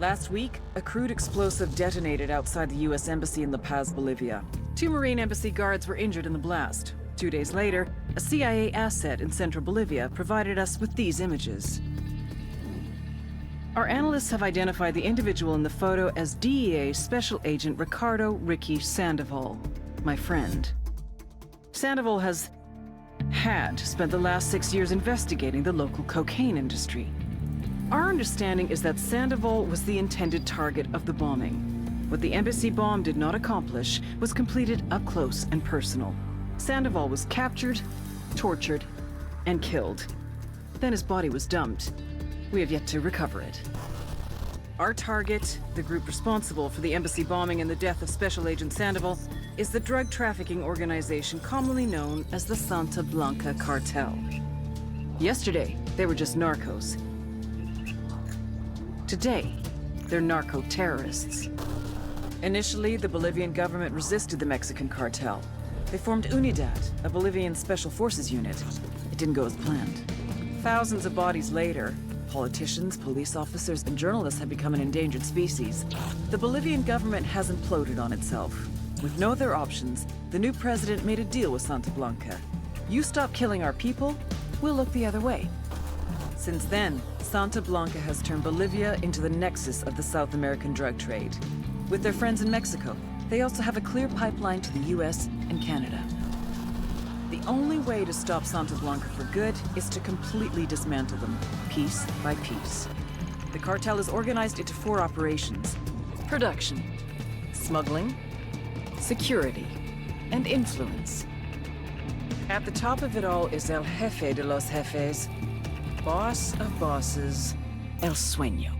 Last week, a crude explosive detonated outside the U.S. Embassy in La Paz, Bolivia. 2 Marine Embassy guards were injured in the blast. 2 days later, a CIA asset in central Bolivia provided us with these images. Our analysts have identified the individual in the photo as DEA Special Agent Ricardo Ricky Sandoval, my friend. Sandoval had spent the last 6 years investigating the local cocaine industry. Our understanding is that Sandoval was the intended target of the bombing. What the embassy bomb did not accomplish was completed up close and personal. Sandoval was captured, tortured, and killed. Then his body was dumped. We have yet to recover it. Our target, the group responsible for the embassy bombing and the death of Special Agent Sandoval, is the drug trafficking organization commonly known as the Santa Blanca cartel. Yesterday, they were just narcos. Today, they're narco-terrorists. Initially, the Bolivian government resisted the Mexican cartel. They formed UNIDAD, a Bolivian special forces unit. It didn't go as planned. Thousands of bodies later, politicians, police officers, and journalists have become an endangered species. The Bolivian government has imploded on itself. With no other options, the new president made a deal with Santa Blanca. You stop killing our people, we'll look the other way. Since then, Santa Blanca has turned Bolivia into the nexus of the South American drug trade. With their friends in Mexico, they also have a clear pipeline to the US and Canada. The only way to stop Santa Blanca for good is to completely dismantle them, piece by piece. The cartel is organized into 4 operations: production, smuggling, security, and influence. At the top of it all is El Jefe de los Jefes, boss of bosses, El Sueño.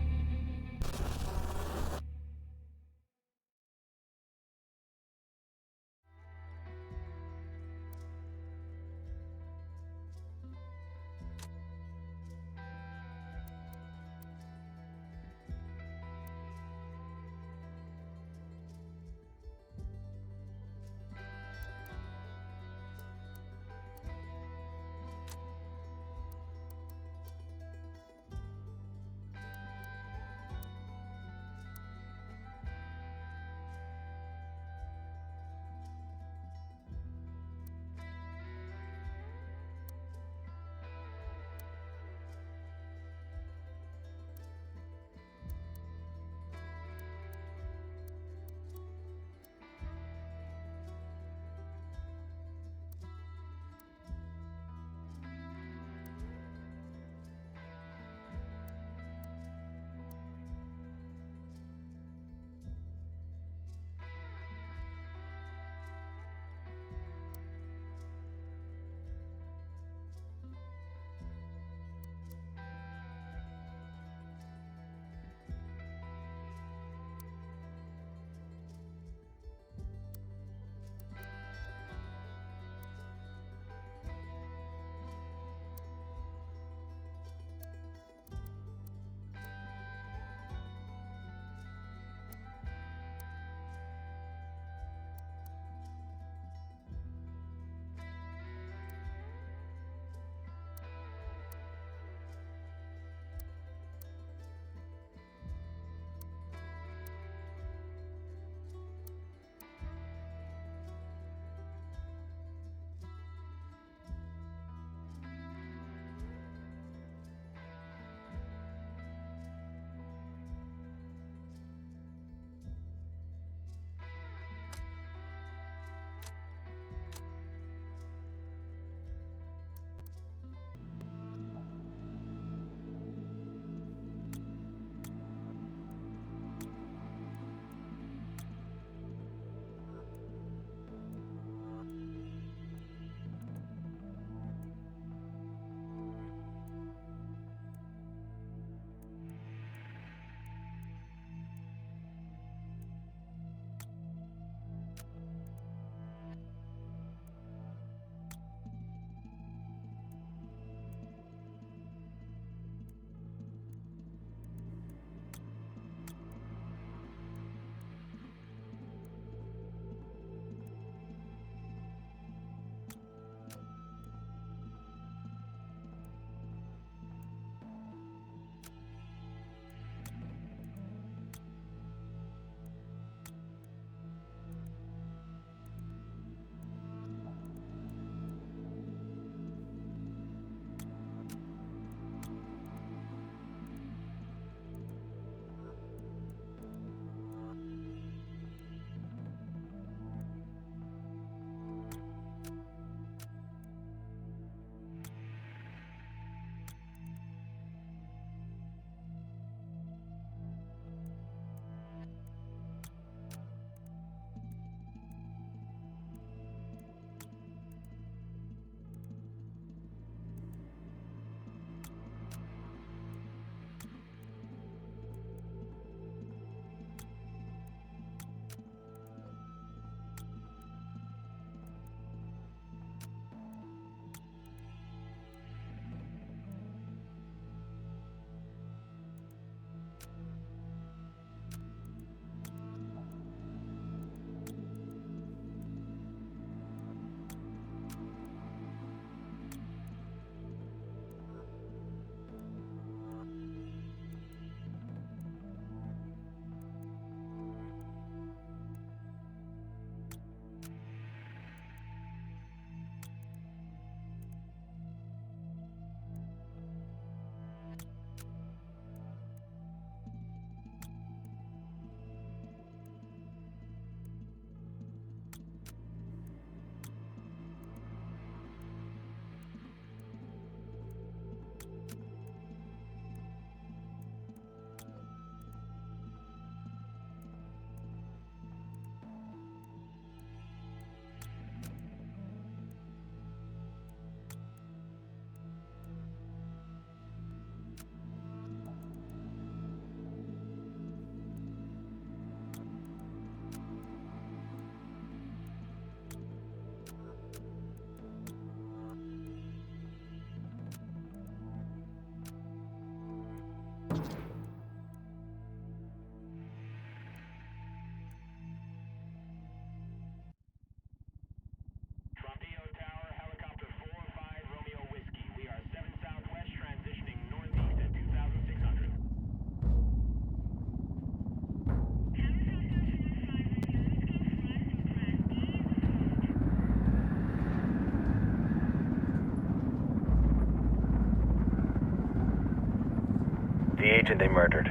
agent they murdered.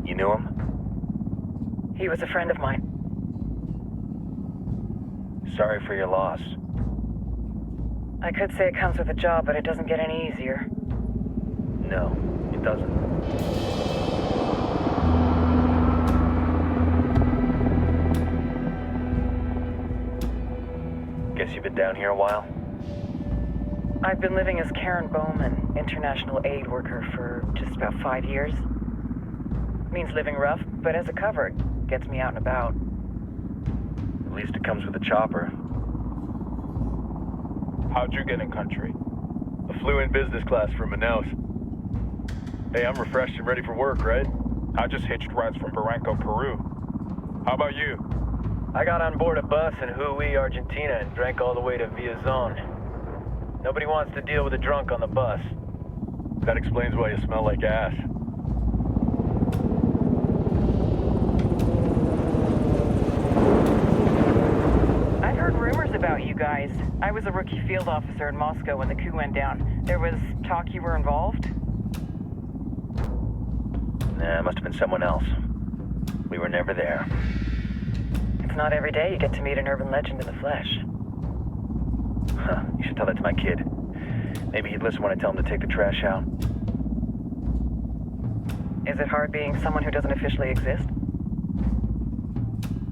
You knew him? He was a friend of mine. Sorry for your loss. I could say it comes with a job, but it doesn't get any easier. No, it doesn't. Guess you've been down here a while? I've been living as Karen Bowman, international aid worker, for just about 5 years. Means living rough, but as a cover, it gets me out and about. At least it comes with a chopper. How'd you get in country? I flew in business class from Manaus. Hey, I'm refreshed and ready for work, right? I just hitched rides from Barranco, Peru. How about you? I got on board a bus in Jujuy, Argentina, and drank all the way to Villazon. Nobody wants to deal with a drunk on the bus. That explains why you smell like ass. I've heard rumors about you guys. I was a rookie field officer in Moscow when the coup went down. There was talk you were involved? Nah, it must have been someone else. We were never there. It's not every day you get to meet an urban legend in the flesh. Huh, you should tell that to my kid. Maybe he'd listen when I tell him to take the trash out. Is it hard being someone who doesn't officially exist?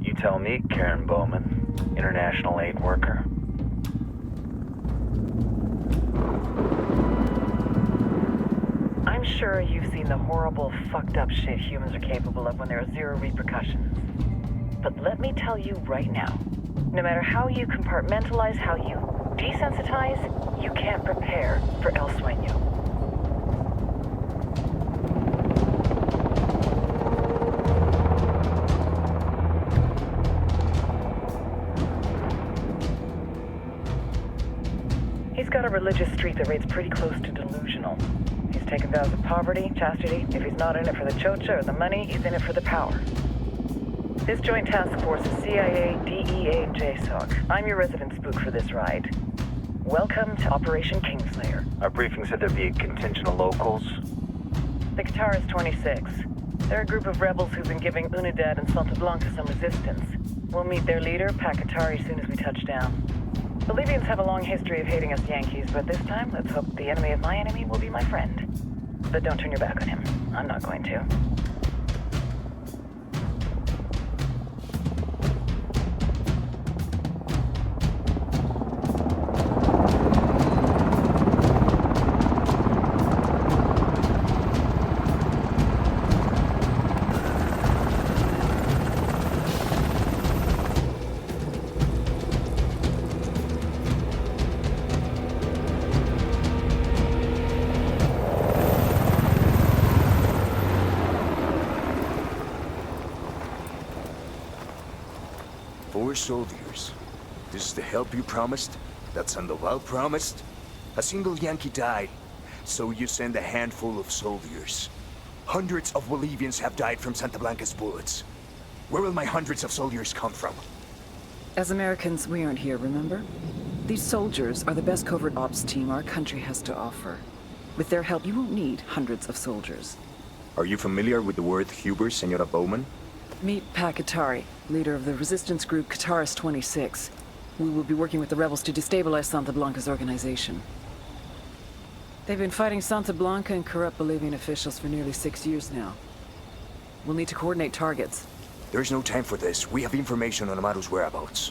You tell me, Karen Bowman, international aid worker. I'm sure you've seen the horrible, fucked up shit humans are capable of when there are zero repercussions. But let me tell you right now, no matter how you compartmentalize, how you desensitize, you can't prepare for El Sueño. He's got a religious streak that rates pretty close to delusional. He's taken vows of poverty, chastity. If he's not in it for the chocha or the money, he's in it for the power. This joint task force is CIA, DEA, and JSOC. I'm your resident spook for this ride. Welcome to Operation Kingslayer. Our briefing said there'd be a contingent of locals. The Qatar is 26. They're a group of rebels who've been giving Unidad and Santa Blanca some resistance. We'll meet their leader, Pakatari, as soon as we touch down. Bolivians have a long history of hating us Yankees, but this time, let's hope the enemy of my enemy will be my friend. But don't turn your back on him. I'm not going to. Soldiers. This is the help you promised? That Sandoval promised? A single Yankee died, so you send a handful of soldiers. Hundreds of Bolivians have died from Santa Blanca's bullets. Where will my hundreds of soldiers come from? As Americans, we aren't here, remember? These soldiers are the best covert ops team our country has to offer. With their help, you won't need hundreds of soldiers. Are you familiar with the word Huber, Senora Bowman? Meet Pakatari, leader of the resistance group Qatar's 26. We will be working with the rebels to destabilize Santa Blanca's organization. They've been fighting Santa Blanca and corrupt Bolivian officials for nearly 6 years now. We'll need to coordinate targets. There's no time for this. We have information on Amaru's whereabouts.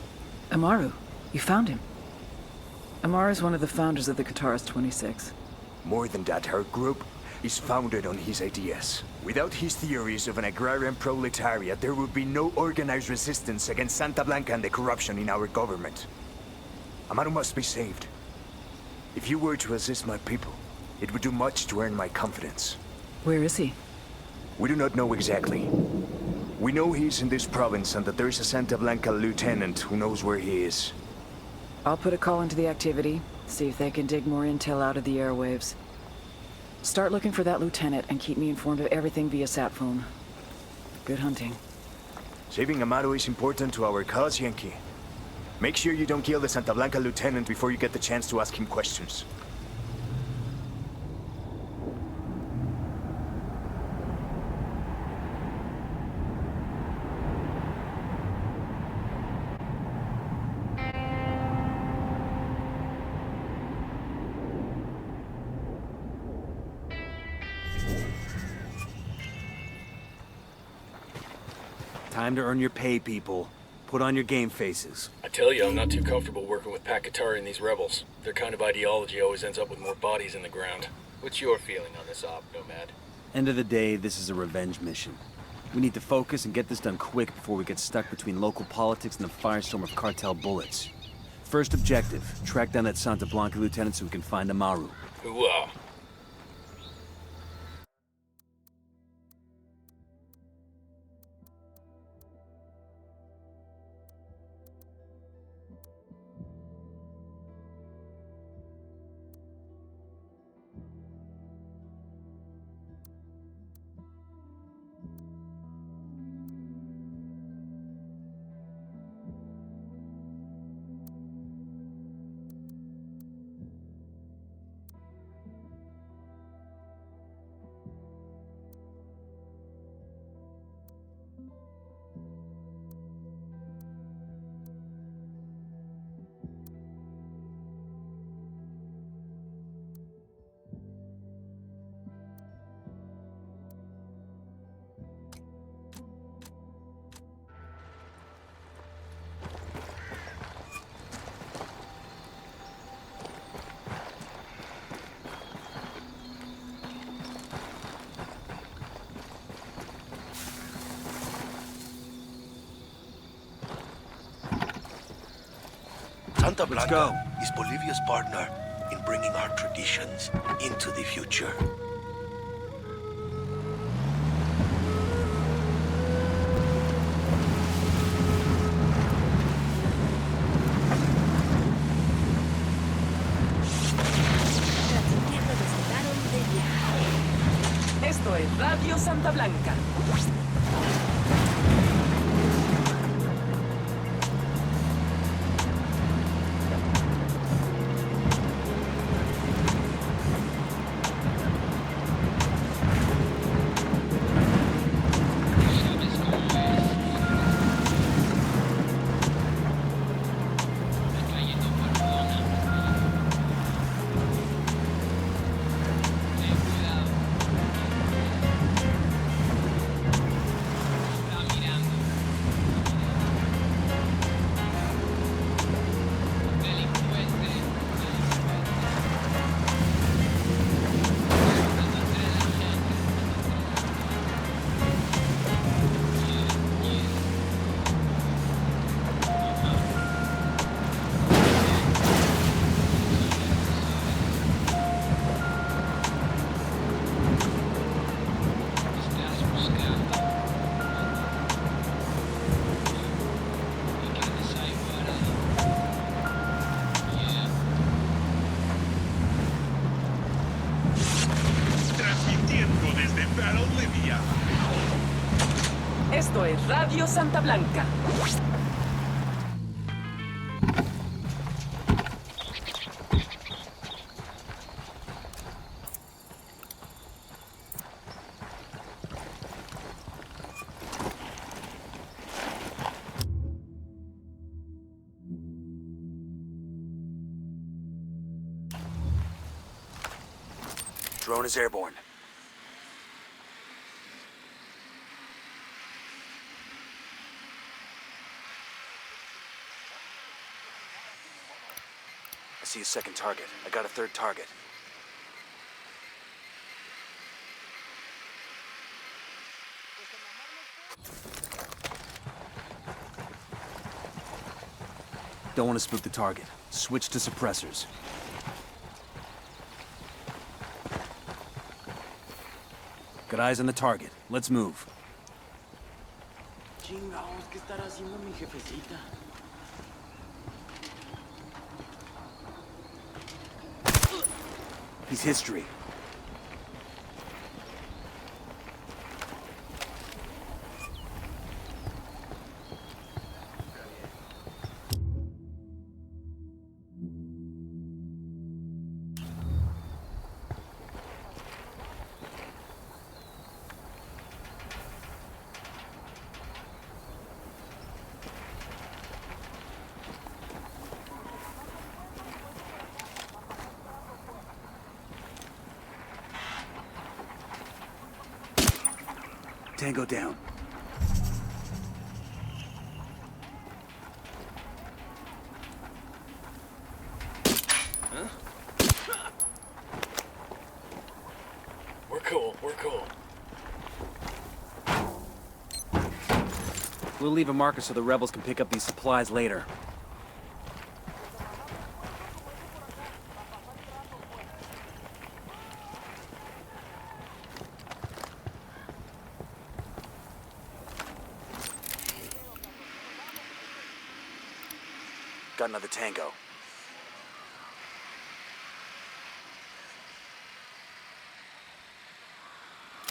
Amaru? You found him? Amaru is one of the founders of the Qatar's 26. More than that, her group is founded on his ideas. Without his theories of an agrarian proletariat, there would be no organized resistance against Santa Blanca and the corruption in our government. Amaru must be saved. If you were to assist my people, it would do much to earn my confidence. Where is he? We do not know exactly. We know he's in this province and that there is a Santa Blanca lieutenant who knows where he is. I'll put a call into the activity, see if they can dig more intel out of the airwaves. Start looking for that lieutenant and keep me informed of everything via sat phone. Good hunting. Saving Amaru is important to our cause, Yankee. Make sure you don't kill the Santa Blanca lieutenant before you get the chance to ask him questions. Time to earn your pay, people. Put on your game faces. I tell you, I'm not too comfortable working with Pakatari and these rebels. Their kind of ideology always ends up with more bodies in the ground. What's your feeling on this op, Nomad? End of the day, this is a revenge mission. We need to focus and get this done quick before we get stuck between local politics and the firestorm of cartel bullets. First objective, track down that Santa Blanca lieutenant so we can find Amaru. Hooah. Santa Let's Blanca go. is Bolivia's partner in bringing our traditions into the future. Esto es Radio Santa Blanca. Esto es Radio Santa Blanca. Drone is airborne. I see a second target. I got a third target. Don't want to spook the target. Switch to suppressors. Got eyes on the target. Let's move. Chingados, ¿qué estará haciendo mi jefecita? He's history. Tango down. We'll leave a marker so the rebels can pick up these supplies later. Got another tango.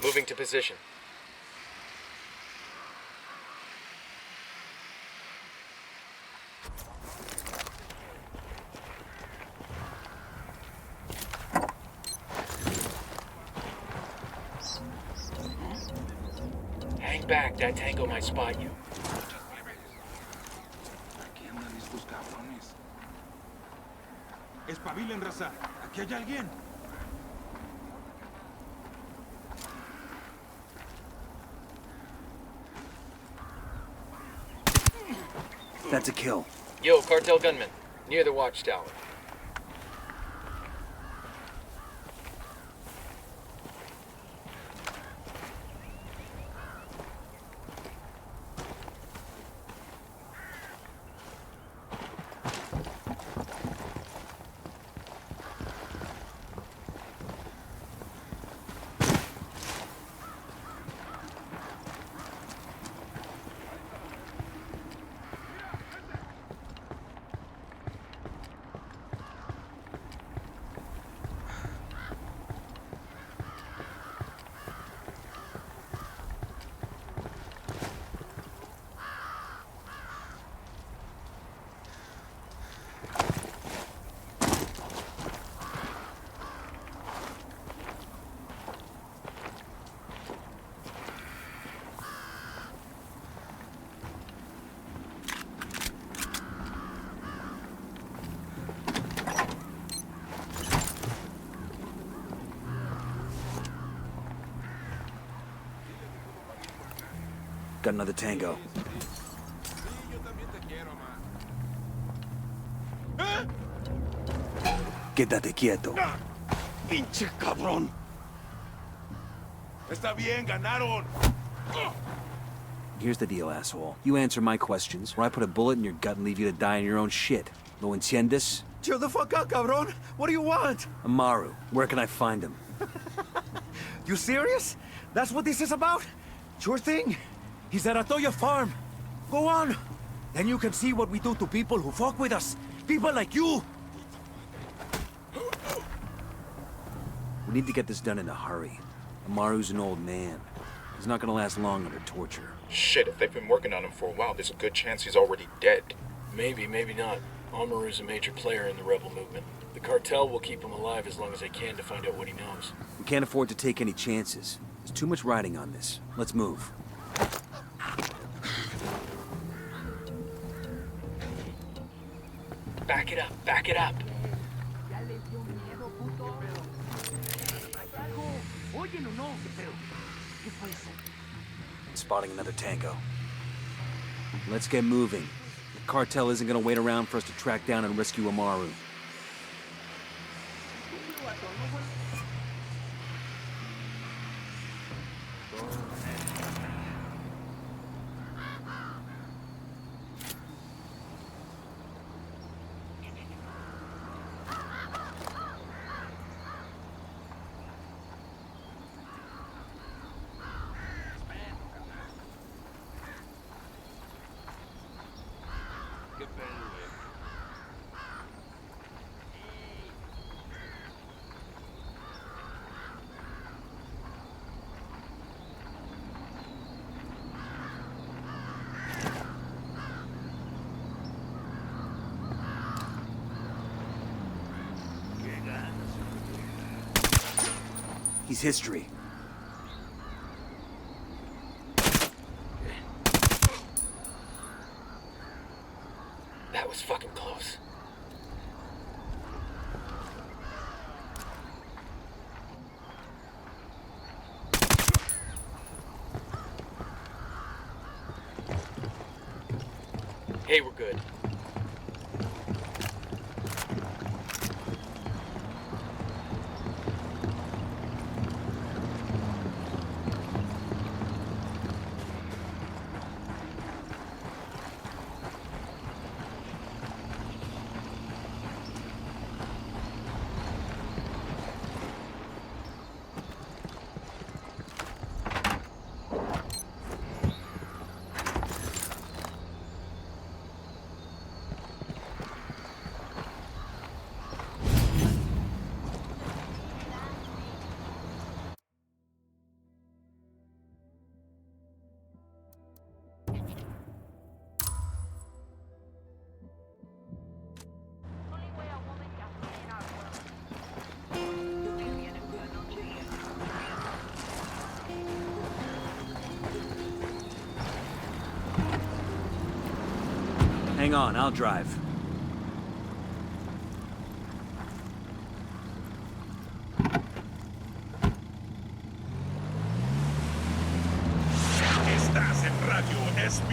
Moving to position. Hang back, that tango might spot you. Aquí andan estos cabrones. Espabilen, raza. Aquí hay alguien. That's a kill. Yo, cartel gunman, near the watchtower. Got another tango. Quédate quieto. ¡Pinche cabrón! Está bien, ganaron. Here's the deal, asshole. You answer my questions, or I put a bullet in your gut and leave you to die in your own shit. ¿Lo entiendes? Chill the fuck out, cabrón. What do you want? Amaru, where can I find him? You serious? That's what this is about? Sure thing. He's at Atoya Farm. Go on. Then you can see what we do to people who fuck with us. People like you. We need to get this done in a hurry. Amaru's an old man. He's not gonna last long under torture. Shit, if they've been working on him for a while, there's a good chance he's already dead. Maybe, maybe not. Amaru's a major player in the rebel movement. The cartel will keep him alive as long as they can to find out what he knows. We can't afford to take any chances. There's too much riding on this. Let's move. Back it up, back it up. Spotting another tango. Let's get moving. The cartel isn't gonna wait around for us to track down and rescue Amaru. He's history. That was fucking close. Hey, we're good. Hang on, I'll drive. Estás en Radio SB.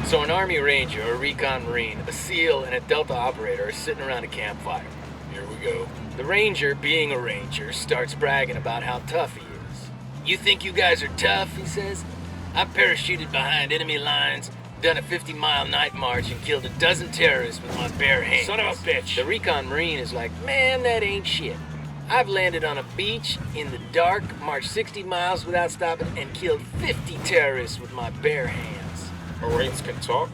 So an Army Ranger, a Recon Marine, a SEAL, and a Delta operator are sitting around a campfire. Here we go. The Ranger, being a Ranger, starts bragging about how tough he is. "You think you guys are tough?" he says. "I parachuted behind enemy lines, done a 50-mile night march, and killed a dozen terrorists with my bare hands." Son of a bitch! The Recon Marine is like, "Man, that ain't shit. I've landed on a beach in the dark, marched 60 miles without stopping, and killed 50 terrorists with my bare hands." Marines can talk?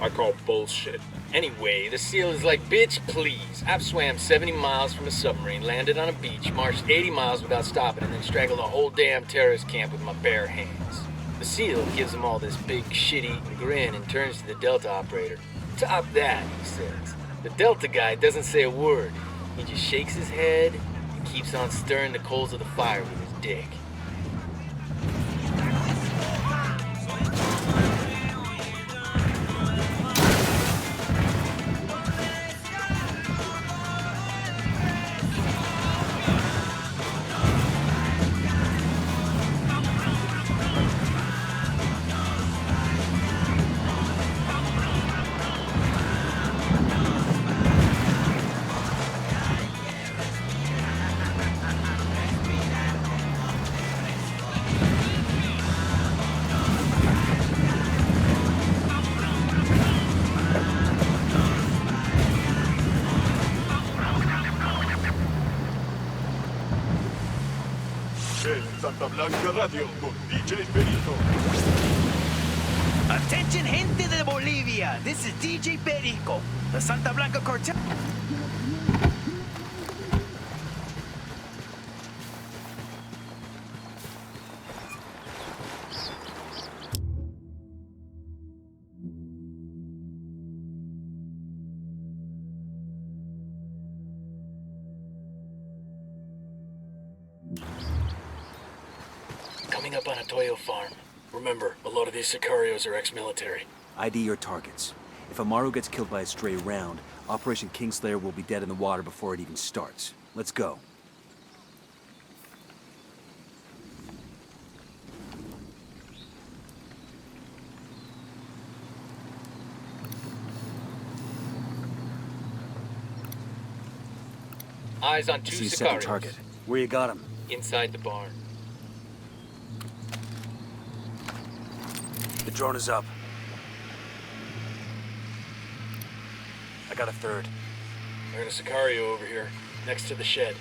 I call bullshit. Anyway, the SEAL is like, "Bitch, please. I've swam 70 miles from a submarine, landed on a beach, marched 80 miles without stopping, and then strangled a whole damn terrorist camp with my bare hands." The SEAL gives him all this big, shitty grin and turns to the Delta operator. "Top that," he says. The Delta guy doesn't say a word. He just shakes his head and keeps on stirring the coals of the fire with his dick. Santa Blanca Radio con DJ Perico. Attention, gente de Bolivia. This is DJ Perico, the Santa Blanca cartel. Coming up on a Toyo farm. Remember, a lot of these sicarios are ex-military. ID your targets. If Amaru gets killed by a stray round, Operation Kingslayer will be dead in the water before it even starts. Let's go. Eyes on I two see a second sicarios. target. Where you got him? Inside the barn. The drone is up. I got a third. I got a sicario over here, next to the shed.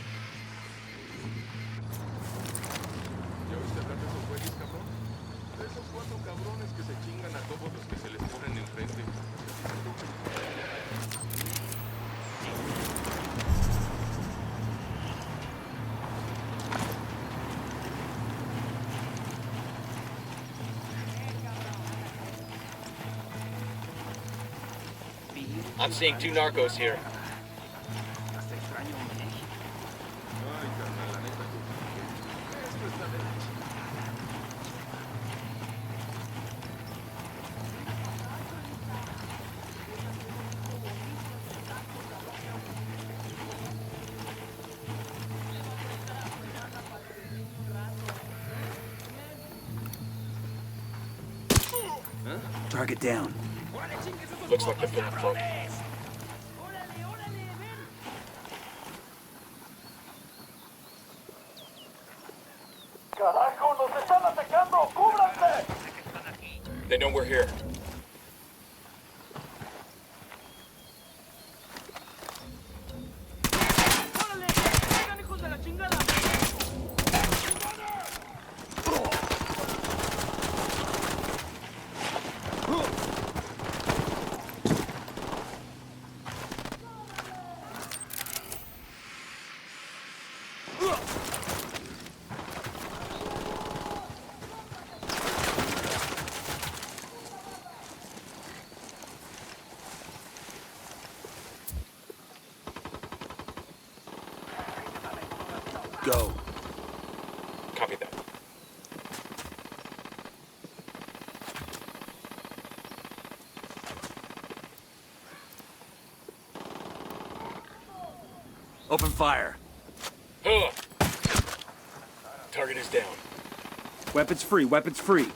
I'm seeing two narcos here. Target down. Looks like they're feeling foggy. They know we're here. Go. Copy that. Open fire. Huh. Target is down. Weapons free, weapons free.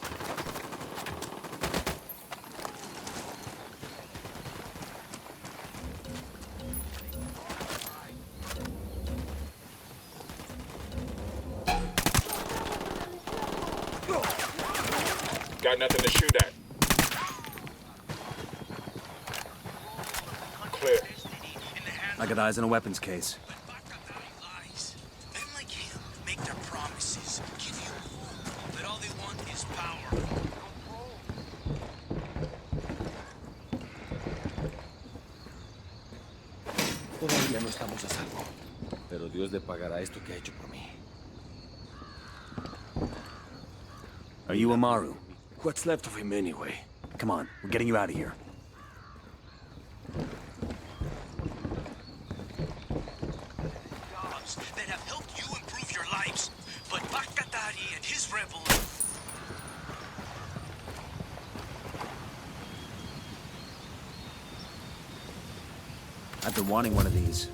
Got nothing to shoot at. Clear. I got eyes on a weapons case. Men like him make their promises, give you hope, but all they want is power. Todavía no estamos a salvo. Pero Dios le pagará esto que ha hecho por mí. Are you Amaru? What's left of him anyway? Come on, we're getting you out of here. Jobs that have helped you improve your lives, but Bakatari and his rebel. I've been wanting one of these.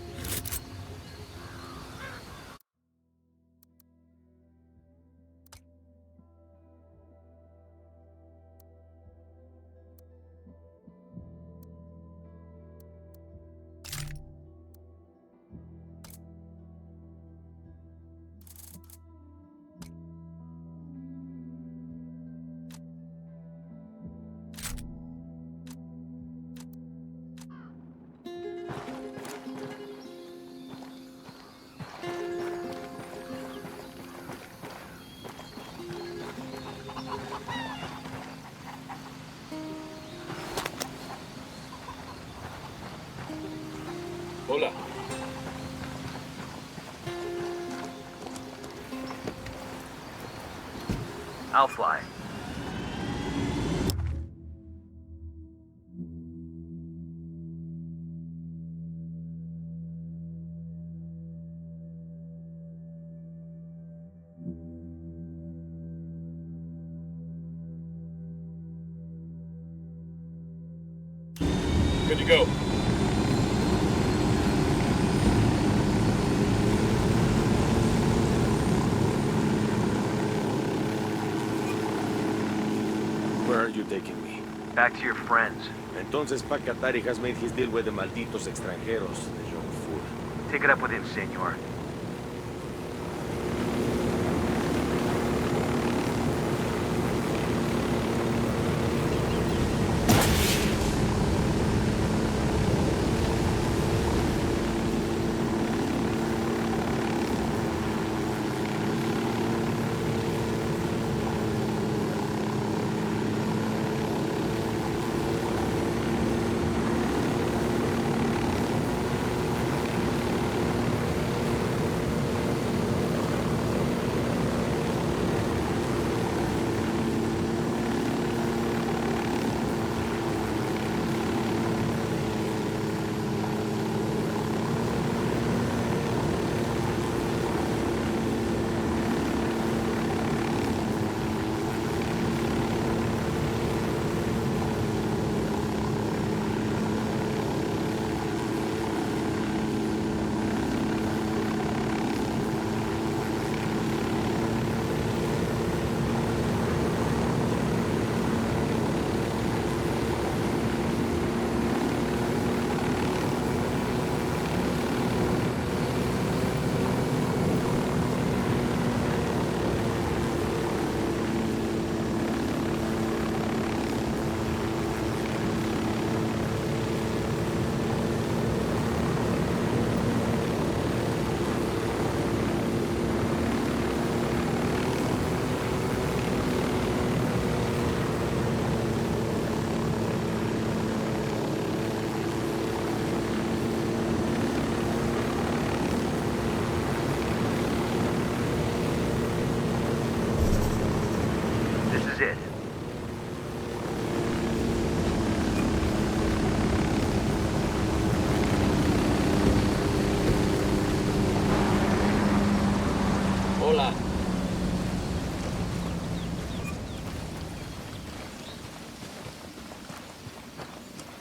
Hola. I'll fly. Good to go. Where are you taking me? Back to your friends. Entonces Pakatari has made his deal with the malditos extranjeros, the young fool. Take it up with him, senor.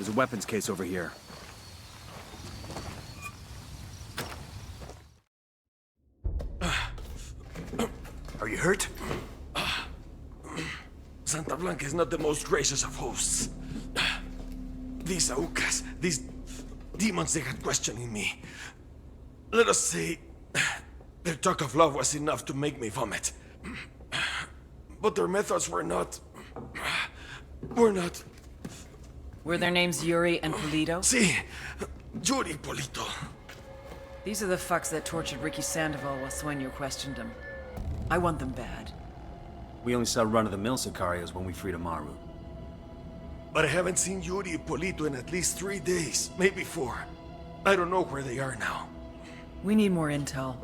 There's a weapons case over here. Are you hurt? Santa Blanca is not the most gracious of hosts. These Aucas, these demons they had questioning me. Let us say, their talk of love was enough to make me vomit. But their methods were not... Were their names Yuri and Polito? Si, Yuri Polito. These are the fucks that tortured Ricky Sandoval while Sueño questioned him. I want them bad. We only saw run-of-the-mill Sicarios when we freed Amaru. But I haven't seen Yuri and Polito in at least 3 days, maybe 4. I don't know where they are now. We need more intel.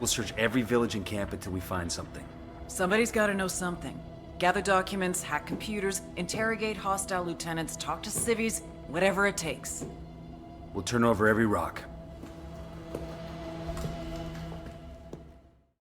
We'll search every village and camp until we find something. Somebody's gotta know something. Gather documents, hack computers, interrogate hostile lieutenants, talk to civvies, whatever it takes. We'll turn over every rock.